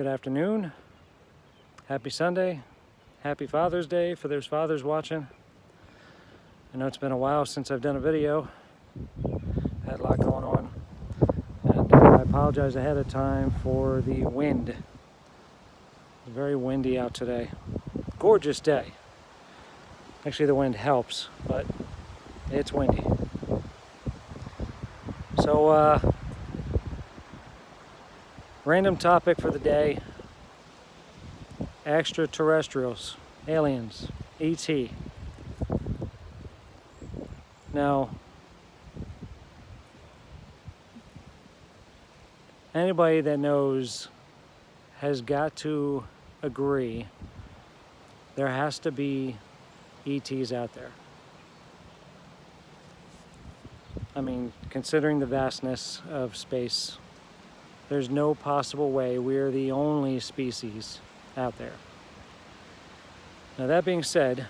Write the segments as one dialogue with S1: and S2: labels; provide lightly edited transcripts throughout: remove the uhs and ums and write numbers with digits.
S1: Good afternoon. Happy Sunday. Happy Father's Day for those fathers watching. I know it's been a while since I've done a video. Had a lot going on. And I apologize ahead of time for the wind. It's very windy out today. Gorgeous day. Actually, the wind helps, but it's windy. So, random topic for the day. Extraterrestrials, aliens, ET. Now, anybody that knows has got to agree there has to be ETs out there. I mean, considering the vastness of space, there's no possible way we're the only species out there. Now, that being said,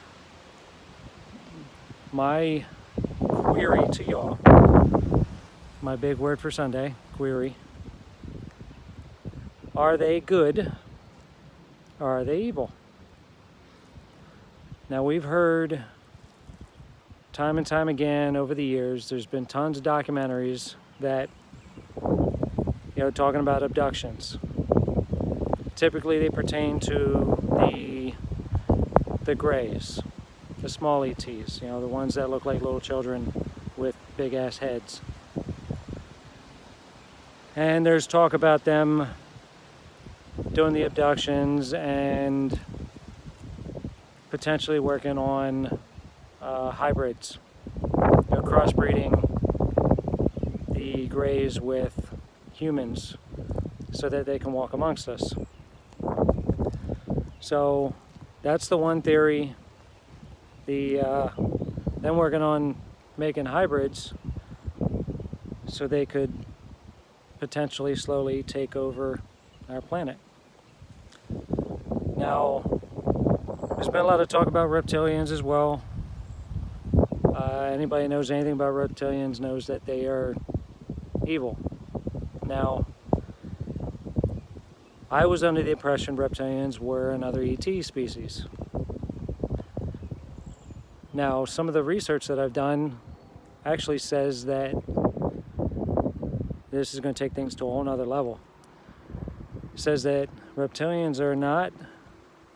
S1: my query to y'all, my big word for Sunday, query, are they good or are they evil? Now, we've heard time and time again over the years, there's been tons of documentaries that, talking about abductions. Typically, they pertain to the grays, the small ETs, the ones that look like little children with big ass heads. And there's talk about them doing the abductions and potentially working on hybrids, crossbreeding the grays with humans so that they can walk amongst us. So that's the one theory. Then working on making hybrids so they could potentially slowly take over our planet. Now, there's been a lot of talk about reptilians as well. Anybody knows anything about reptilians knows that they are evil. Now, I was under the impression reptilians were another ET species. Now, some of the research that I've done actually says that this is going to take things to a whole nother level. It says that reptilians are not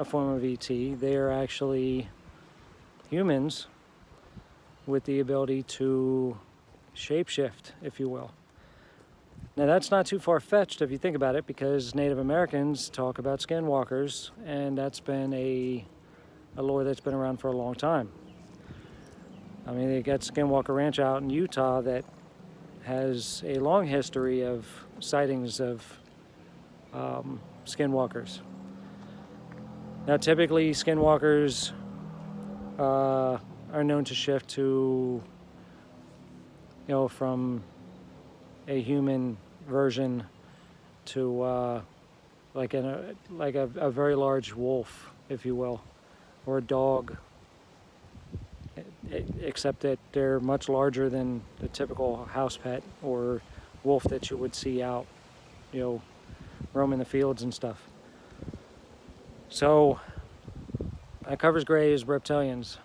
S1: a form of ET. They are actually humans with the ability to shapeshift, if you will. Now, that's not too far-fetched if you think about it, because Native Americans talk about skinwalkers, and that's been a lore that's been around for a long time. I mean, they got Skinwalker Ranch out in Utah that has a long history of sightings of skinwalkers. Now, typically, skinwalkers are known to shift to, from a human version to like a very large wolf, if you will, or a dog, except that they're much larger than the typical house pet or wolf that you would see out, roaming the fields and stuff. So that covers grays, reptilians.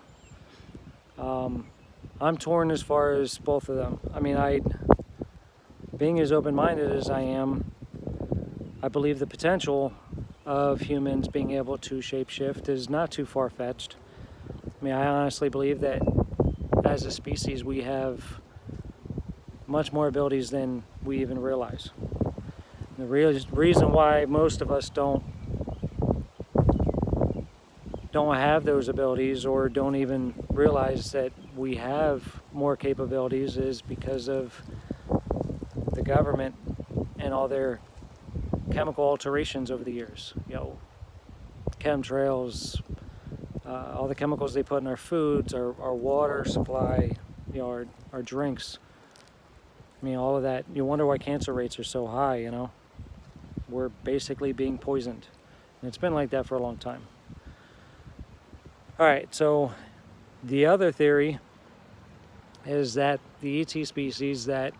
S1: I'm torn as far as both of them. I mean, being as open-minded as I am, I believe the potential of humans being able to shapeshift is not too far-fetched. I mean, I honestly believe that as a species, we have much more abilities than we even realize. The reason why most of us don't have those abilities or don't even realize that we have more capabilities is because of the government and all their chemical alterations over the years. Chemtrails, all the chemicals they put in our foods, our water supply, our drinks. I mean, all of that. You wonder why cancer rates are so high, We're basically being poisoned. And it's been like that for a long time. All right, so the other theory is that the ET species that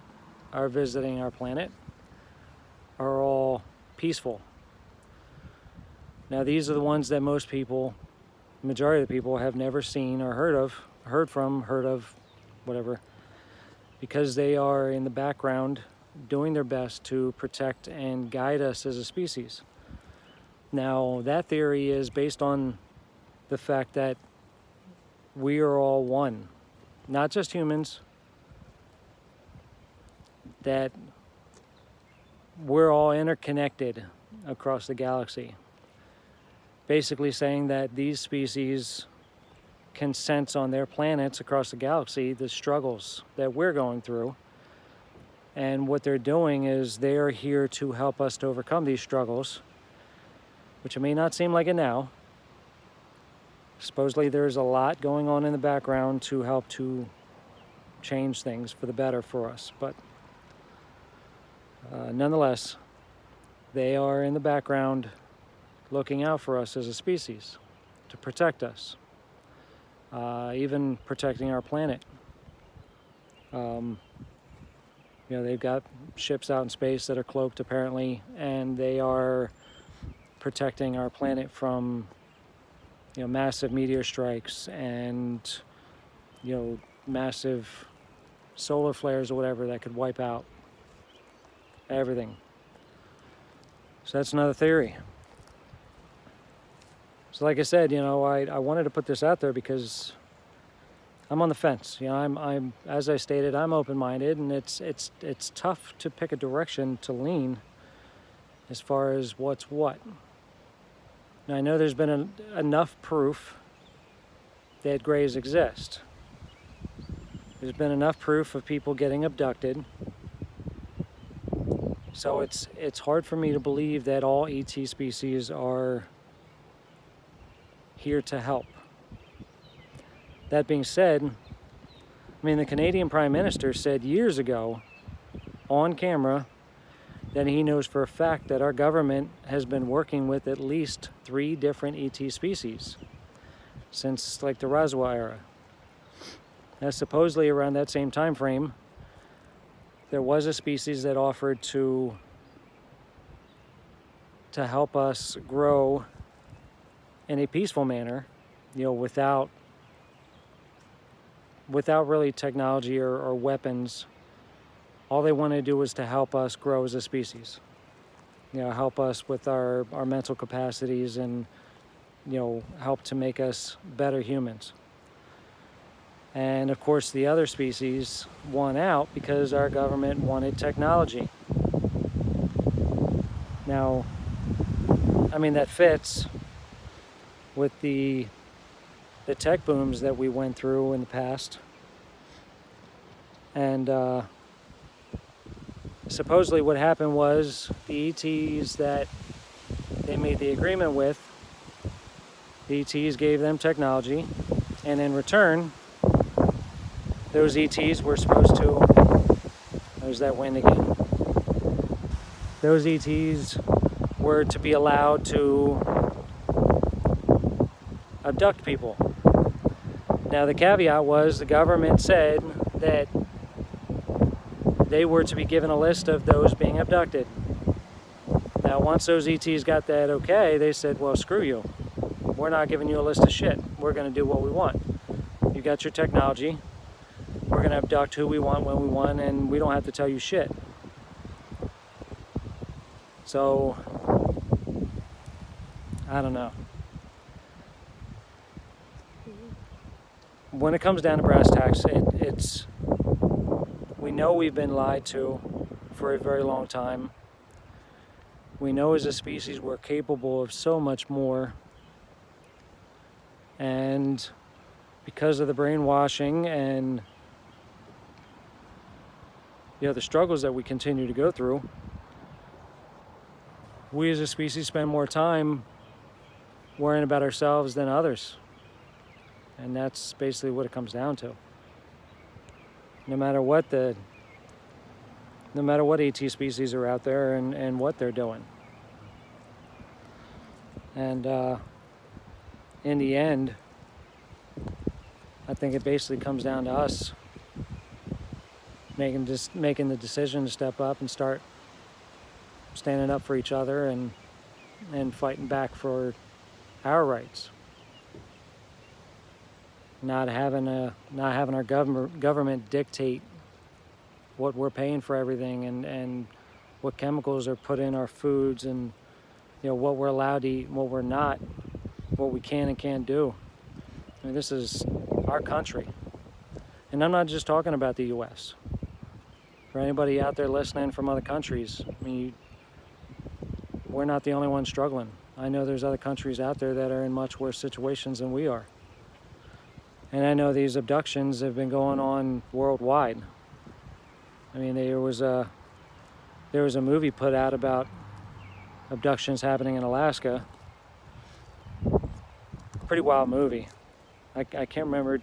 S1: are visiting our planet are all peaceful. Now these are the ones that most people, majority of the people, have never seen or heard of, whatever, because they are in the background doing their best to protect and guide us as a species. Now that theory is based on the fact that we are all one, not just humans, that we're all interconnected across the galaxy. Basically saying that these species can sense on their planets across the galaxy the struggles that we're going through. And what they're doing is they're here to help us to overcome these struggles, which it may not seem like it now. Supposedly there's a lot going on in the background to help to change things for the better for us. But nonetheless, they are in the background looking out for us as a species to protect us, even protecting our planet. They've got ships out in space that are cloaked apparently, and they are protecting our planet from massive meteor strikes and massive solar flares or whatever that could wipe out everything. So that's another theory. So like I said, I wanted to put this out there because I'm on the fence. I'm as I stated, I'm open-minded, and it's tough to pick a direction to lean as far as what's what. Now I know there's been enough proof that grays exist. There's been enough proof of people getting abducted. So it's hard for me to believe that all ET species are here to help. That being said, the Canadian Prime Minister said years ago on camera that he knows for a fact that our government has been working with at least 3 different ET species since the Roswell era. Now supposedly around that same time frame, there was a species that offered to help us grow in a peaceful manner, without really technology or weapons. All they wanted to do was to help us grow as a species. Help us with our mental capacities and, help to make us better humans. And of course the other species won out because our government wanted technology. Now, that fits with the tech booms that we went through in the past. And supposedly what happened was the ETs that they made the agreement with, the ETs gave them technology, and in return, those ETs were supposed to, there's that wind again, those ETs were to be allowed to abduct people. Now the caveat was the government said that they were to be given a list of those being abducted. Now once those ETs got that okay, they said, well, screw you. We're not giving you a list of shit. We're going to do what we want. You got your technology. We're going to abduct who we want when we want, and we don't have to tell you shit. So, I don't know. When it comes down to brass tacks, we know we've been lied to for a very long time. We know as a species we're capable of so much more. And because of the brainwashing and the struggles that we continue to go through, we as a species spend more time worrying about ourselves than others. And that's basically what it comes down to. No matter what ET species are out there and what they're doing. And in the end, I think it basically comes down to us making the decision to step up and start standing up for each other and fighting back for our rights. Not having our government dictate what we're paying for everything, and what chemicals are put in our foods, and what we're allowed to eat, what we're not, what we can and can't do. I mean, this is our country. And I'm not just talking about the US. For anybody out there listening from other countries, I mean, we're not the only ones struggling. I know there's other countries out there that are in much worse situations than we are. And I know these abductions have been going on worldwide. I mean, there was a movie put out about abductions happening in Alaska. Pretty wild movie. I can't remember.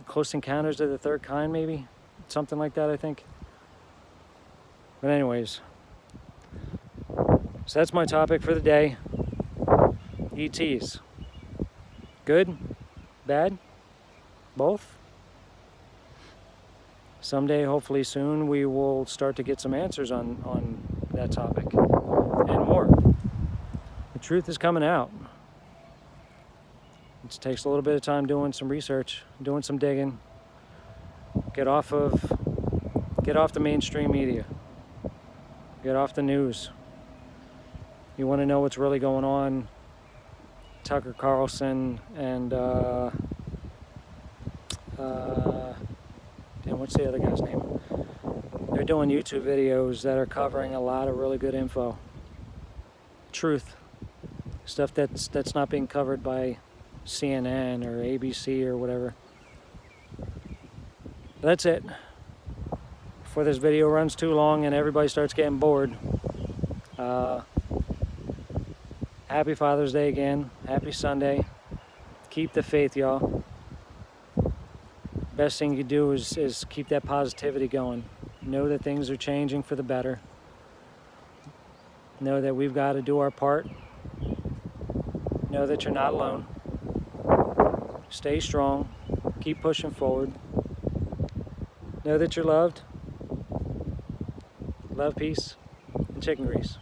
S1: Close Encounters of the Third Kind, maybe? Something like that, I think. But anyways, so that's my topic for the day. ETs. Good? Bad? Both? Someday, hopefully soon, we will start to get some answers on that topic and more. The truth is coming out. It takes a little bit of time doing some research, doing some digging. Get off the mainstream media. Get off the news. You want to know what's really going on? Tucker Carlson and what's the other guy's name? They're doing YouTube videos that are covering a lot of really good info. Truth. Stuff that's not being covered by CNN or ABC or whatever. That's it. Before this video runs too long and everybody starts getting bored. Happy Father's Day again. Happy Sunday. Keep the faith, y'all. Best thing you do is keep that positivity going. Know that things are changing for the better. Know that we've got to do our part. Know that you're not alone. Stay strong. Keep pushing forward. Know that you're loved. Love, peace, and chicken grease.